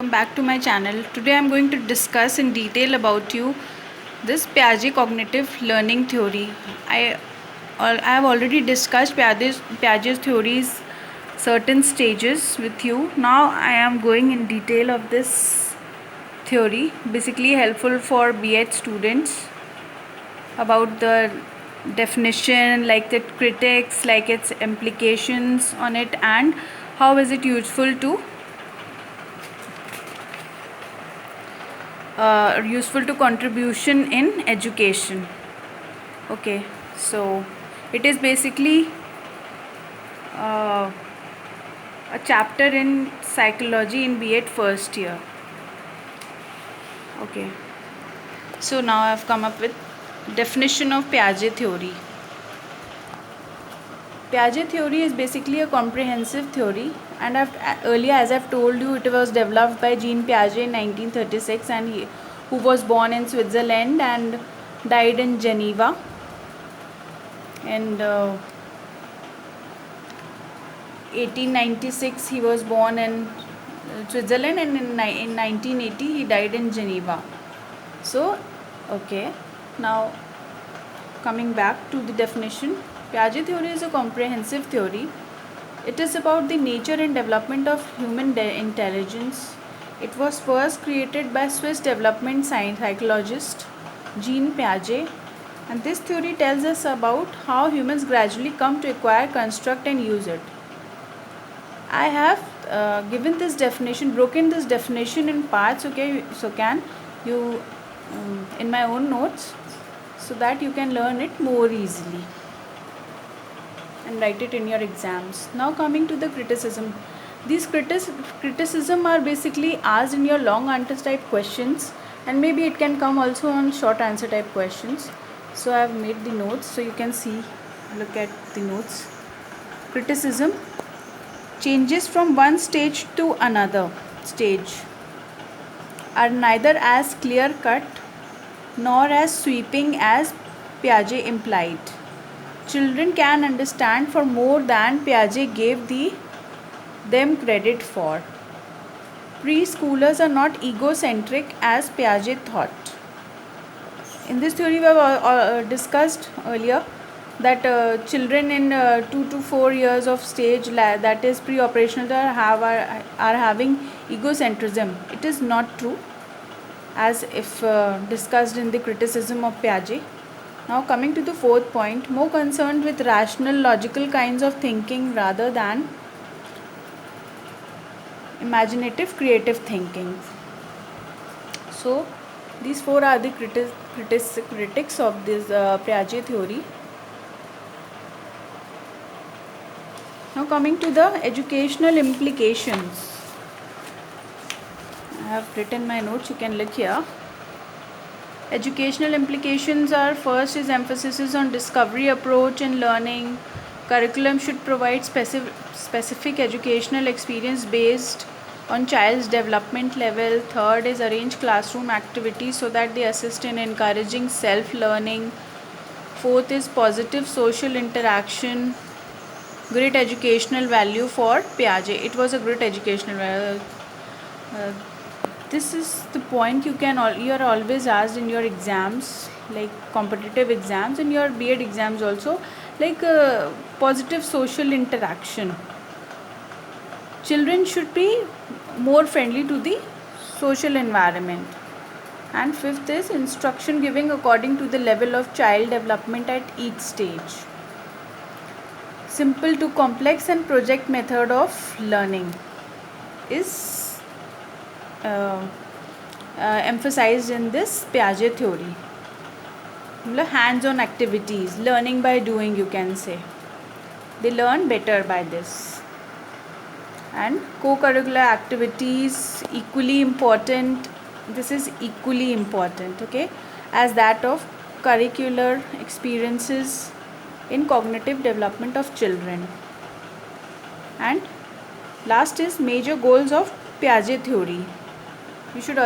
Welcome back to my channel. Today I am going to discuss in detail about you this Piaget cognitive learning theory. I have already discussed Piaget's theories certain stages with you. Now I am going in detail of this theory, basically helpful for B.Ed students, about the definition, like the critics, like its implications on it, and how is it useful to contribution in education. Okay, so it is basically uh, a chapter in psychology in B.Ed first year. Okay, so now I have come up with definition of Piaget theory. Piaget theory is basically a comprehensive theory, and earlier, as I've told you, it was developed by Jean Piaget in 1936, who was born in Switzerland and died in Geneva. And 1896 he was born in Switzerland, and in 1980 he died in Geneva. So, okay, now coming back to the definition, Piaget theory is a comprehensive theory. It is about the nature and development of human intelligence. It was first created by Swiss development psychologist Jean Piaget, and this theory tells us about how humans gradually come to acquire, construct, and use it. I have given this definition, broken this definition in parts, okay, so can you in my own notes, so that you can learn it more easily and write it in your exams. Now coming to the criticism. These criticism are basically asked in your long answer type questions, and maybe it can come also on short answer type questions. So I have made the notes so you can see, look at the notes. Criticism: changes from one stage to another stage are neither as clear cut nor as sweeping as Piaget implied. Children can understand for more than Piaget gave them credit for. Preschoolers are not egocentric as Piaget thought. In this theory, we have discussed earlier that children in 2 to 4 years of stage, that is pre-operational, are having egocentrism. It is not true, as if discussed in the criticism of Piaget. Now coming to the fourth point, more concerned with rational, logical kinds of thinking rather than imaginative, creative thinking. So these four are the critics of this Piaget theory. Now coming to the educational implications. I have written my notes, you can look here. Educational implications are: first is emphasis on discovery approach in learning. Curriculum should provide specific educational experience based on child's development level. Third is arrange classroom activities so that they assist in encouraging self-learning. Fourth is positive social interaction. Great educational value for Piaget. It was a great educational value. This is the point you are always asked in your exams, like competitive exams, and your B.Ed exams also, like positive social interaction. Children should be more friendly to the social environment. And fifth is instruction giving according to the level of child development at each stage. Simple to complex and project method of learning is emphasized in this Piaget theory. Hands-on activities, learning by doing, you can say. They learn better by this. And co-curricular activities, equally important. This is equally important, okay, as that of curricular experiences in cognitive development of children. And last is major goals of Piaget theory. You should